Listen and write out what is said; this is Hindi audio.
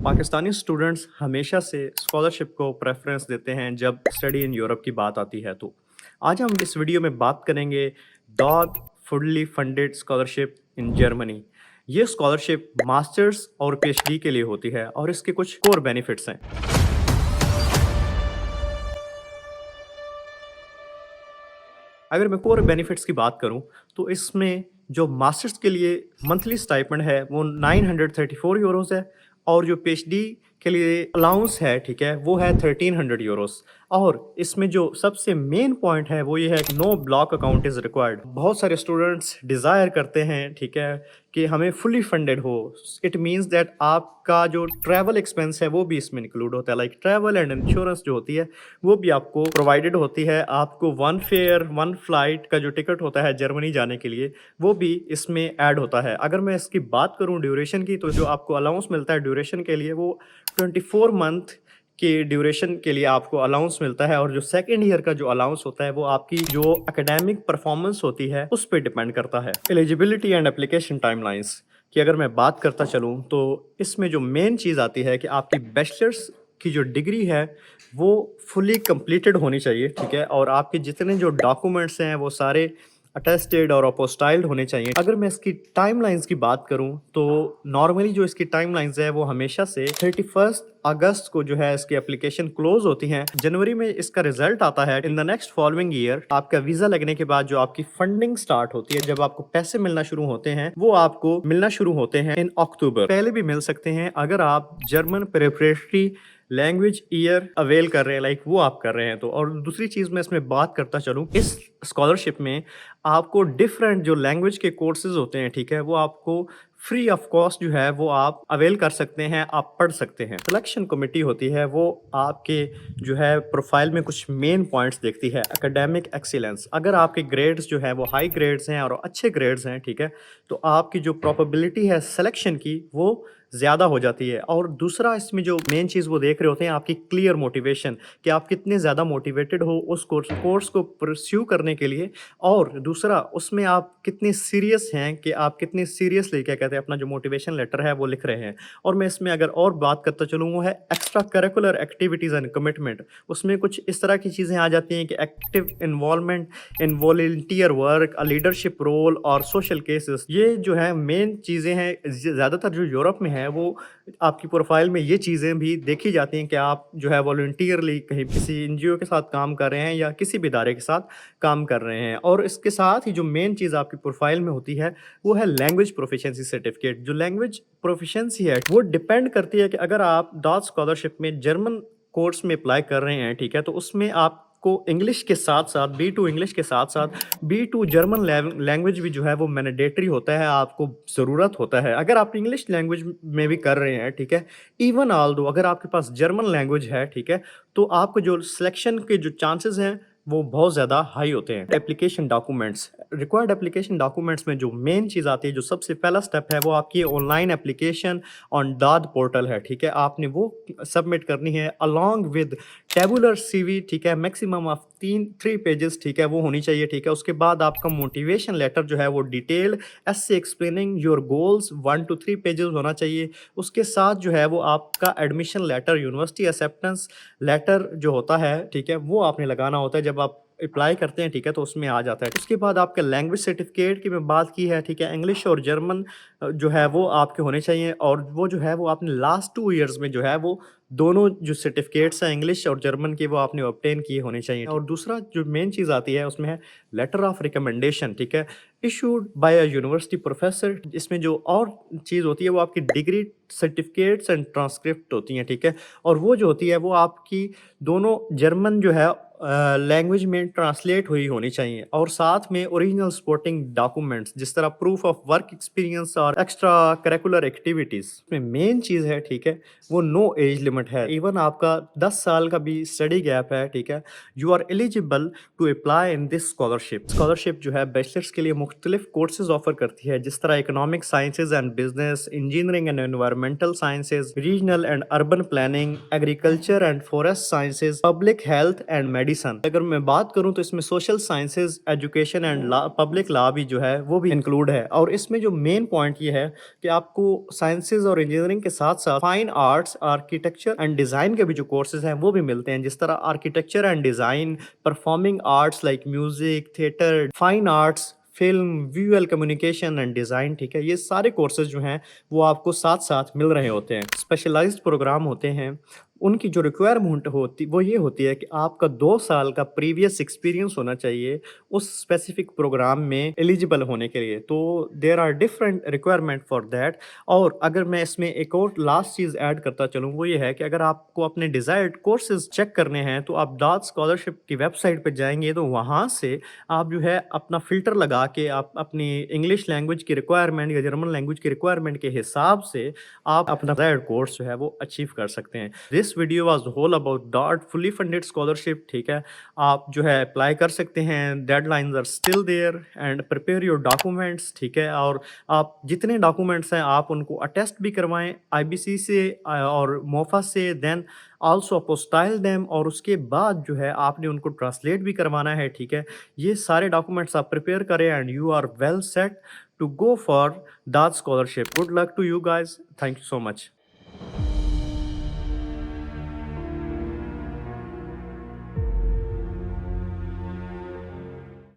पाकिस्तानी स्टूडेंट्स हमेशा से स्कॉलरशिप को प्रेफरेंस देते हैं जब स्टडी इन यूरोप की बात आती है। तो आज हम इस वीडियो में बात करेंगे dog fully funded scholarship in Germany. ये स्कॉलरशिप मास्टर्स और पीएचडी के लिए होती है और इसके कुछ कोर बेनिफिट्स हैं। अगर मैं कोर बेनिफिट्स की बात करूं तो इसमें जो मास्टर्स के लिए मंथली स्टाइपेंड है वो 934 यूरोस है और जो पीएचडी के लिए अलाउंस है, ठीक है, वो है 1300 यूरोस। और इसमें जो सबसे मेन पॉइंट है वो ये है कि no block account is required. बहुत सारे स्टूडेंट्स डिज़ायर करते हैं, ठीक है, कि हमें फुली फंडेड हो। इट मीन्स दैट आपका जो ट्रैवल एक्सपेंस है वो भी इसमें इंक्लूड होता है, लाइक ट्रैवल एंड इंश्योरेंस जो होती है वो भी आपको प्रोवाइडेड होती है। आपको वन फेयर वन फ्लाइट का जो टिकट होता है जर्मनी जाने के लिए वो भी इसमें ऐड होता है। अगर मैं इसकी बात करूं ड्यूरेशन की, तो जो आपको अलाउंस मिलता है ड्यूरेशन के लिए वो 24 मंथ के ड्यूरेशन के लिए आपको अलाउंस मिलता है। और जो सेकेंड ईयर का जो अलाउंस होता है वो आपकी जो एकेडमिक परफॉर्मेंस होती है उस पर डिपेंड करता है। एलिजिबिलिटी एंड एप्लीकेशन टाइमलाइंस की अगर मैं बात करता चलूँ तो इसमें जो मेन चीज़ आती है कि आपकी बैचलर्स की जो डिग्री है वो फुली कंप्लीटेड होनी चाहिए, ठीक है, और आपके जितने जो डॉक्यूमेंट्स हैं वो सारे अटेस्टेड और अपोस्टाइल्ड होने चाहिए। अगर मैं इसकी टाइमलाइंस की बात करूं तो नॉर्मली जो इसकी टाइमलाइंस है वो हमेशा से 31 अगस्त को जो है इसकी एप्लीकेशन क्लोज होती हैं। जनवरी में इसका रिजल्ट आता है। In the next following year आपका वीजा लगने के बाद जो आपकी फंडिंग स्टार्ट होती है, जब आपको पैसे मिलना शुरू होते हैं, वो आपको मिलना शुरू होते हैं इन अक्टूबर। पहले भी मिल सकते हैं अगर आप German preparatory language year avail कर रहे हैं, लाइक वो आप कर रहे हैं तो। और दूसरी चीज़ मैं इसमें बात करता चलूँ, इस स्कॉलरशिप में आपको डिफरेंट जो लैंग्वेज के कोर्सेज होते हैं, ठीक है, वो आपको फ्री ऑफ कॉस्ट जो है वो आप अवेल कर सकते हैं, आप पढ़ सकते हैं। सिलेक्शन कमेटी होती है वो आपके जो है प्रोफाइल में कुछ मेन पॉइंट्स देखती है। एकेडमिक एक्सीलेंस, अगर आपके ग्रेड्स जो है वो हाई ग्रेड्स हैं और अच्छे ग्रेड्स हैं, ठीक है, तो आपकी जो प्रोबेबिलिटी है सिलेक्शन की वो ज़्यादा हो जाती है। और दूसरा इसमें जो मेन चीज़ वो देख रहे होते हैं आपकी क्लियर मोटिवेशन, कि आप कितने ज़्यादा मोटिवेटेड हो उस कोर्स को परस्यू करने के लिए। और दूसरा उसमें आप कितने सीरियस हैं, कि आप कितने सीरियसली क्या कहते हैं अपना जो मोटिवेशन लेटर है वो लिख रहे हैं। और मैं इसमें अगर और बात करता चलूँ वो है extra curricular activities and commitment. उसमें कुछ इस तरह की चीज़ें आ जाती हैं कि active involvement in volunteer work, a leadership role और सोशल केसेस। ये जो है मेन चीज़ें हैं। ज़्यादातर जो यूरोप में है वो आपकी प्रोफाइल में ये चीज़ें भी देखी जाती हैं कि आप जो है वॉलंटियरली कहीं किसी एनजीओ के साथ काम कर रहे हैं या किसी भी इदारे के साथ काम कर रहे हैं। और इसके साथ ही जो मेन चीज़ आपकी प्रोफाइल में होती है वो है लैंग्वेज प्रोफिशिएंसी सर्टिफिकेट। जो लैंग्वेज प्रोफिशिएंसी है वो डिपेंड करती है कि अगर आप डॉट स्कॉलरशिप में जर्मन कोर्स में अप्लाई कर रहे हैं, ठीक है, तो उसमें आपको इंग्लिश के साथ साथ B2 इंग्लिश के साथ साथ B2 जर्मन लैंग्वेज भी जो है वो मैंडेटरी होता है, आपको ज़रूरत होता है। अगर आप इंग्लिश लैंग्वेज में भी कर रहे हैं, ठीक है, इवन ऑल दो अगर आपके पास जर्मन लैंग्वेज है, ठीक है, तो आपको जो सिलेक्शन के जो चांसेस हैं वो बहुत ज़्यादा हाई होते हैं। Application documents, required application documents में जो मेन चीज़ आती है, जो सबसे पहला स्टेप है वो आपकी online application on dot portal है, ठीक है, आपने वो सबमिट करनी है अलॉन्ग विद टेबुलर सीवी, ठीक है, मैक्सिमम ऑफ 3 पेजेस, ठीक है, वो होनी चाहिए, ठीक है। उसके बाद आपका मोटिवेशन लेटर जो है वो detailed essay explaining your goals 1 to 3 pages होना चाहिए। उसके साथ जो है वो आपका admission letter, university acceptance letter जो होता है, ठीक है, वो आपने लगाना होता है जब आप अप्लाई करते हैं, ठीक है, तो उसमें आ जाता है। उसके बाद आपका लैंग्वेज सर्टिफिकेट की मैं बात की है, ठीक है, इंग्लिश और जर्मन जो है वो आपके होने चाहिए। और वो जो है वो आपने लास्ट 2 ईयर्स में जो है वो दोनों जो सर्टिफिकेट्स हैं इंग्लिश और जर्मन के वो आपने ऑब्टेन किए होने चाहिए। और दूसरा जो मेन चीज़ आती है उसमें है लेटर ऑफ रिकमेंडेशन, ठीक है, issued by a university professor. इसमें जो और चीज़ होती है वो आपकी डिग्री सर्टिफिकेट्स एंड ट्रांसक्रिप्ट होती हैं, ठीक है, और वो जो होती है वो आपकी दोनों जर्मन जो है लैंग्वेज में ट्रांसलेट हुई होनी चाहिए। और साथ में ओरिजिनल सपोर्टिंग डॉक्यूमेंट्स जिस तरह प्रूफ ऑफ वर्क एक्सपीरियंस और एक्स्ट्रा करिकुलर एक्टिविटीज़। इसमें मेन चीज़ है, ठीक है, वो नो एज लिमिट है। इवन आपका 10 साल का भी स्टडी गैप है, ठीक है, you are eligible to apply in this scholarship. Scholarship जो है बैचलर्स के लिए मुख्तलिफ कोर्सेज ऑफर करती है, जिस तरह economic sciences and business, engineering and environmental sciences, regional and urban planning, agriculture and forest sciences, public health and medicine, medicine. अगर मैं बात करूँ तो इसमें social sciences, education and law, public law भी जो है वो भी इंक्लूड है। और इसमें जो मेन पॉइंट ये है कि आपको साइंसेज़ और इंजीनियरिंग के साथ-साथ fine arts, architecture and design के भी जो कोर्सेज़ हैं वो भी मिलते हैं। जिस तरह architecture and design, performing arts like music, theatre, fine arts, film, visual communication and design, ठीक है? ये सारे कोर्सेज़ जो हैं वो आपको साथ-साथ मिल रहे होते हैं। स्पेशलाइज़्ड प्रोग्राम होते हैं, उनकी जो रिक्वायरमेंट होती वो ये होती है कि आपका 2 साल का प्रीवियस एक्सपीरियंस होना चाहिए उस स्पेसिफिक प्रोग्राम में एलिजिबल होने के लिए। तो there are different requirement for that. और अगर मैं इसमें एक और लास्ट चीज़ ऐड करता चलूँ, वो ये है कि अगर आपको अपने डिज़ायर्ड कोर्सेज़ चेक करने हैं तो आप दाद स्कॉलरशिप की वेबसाइट पे जाएँगे, तो वहाँ से आप जो है अपना फ़िल्टर लगा के आप अपनी इंग्लिश लैंग्वेज की रिक्वायरमेंट या जर्मन लैंग्वेज की रिक्वायरमेंट के हिसाब से आप अपना डिज़ायर्ड कोर्स जो है वो अचीव कर सकते हैं। This video was whole about DAAD fully funded scholarship, ठीक है? आप जो है अप्लाई कर सकते हैं, deadlines are still there and prepare your documents, ठीक है? और आप जितने डॉक्यूमेंट्स हैं आप उनको अटेस्ट भी करवाएँ आईबीसी से और मोफा से, देन ऑल्सो अपोस्टाइल देम, और उसके बाद जो है आपने उनको ट्रांसलेट भी करवाना है, ठीक है? ये सारे डॉक्यूमेंट्स आप प्रिपेयर करें and you are well set to go for that scholarship. Good luck to you guys. Thank you so much.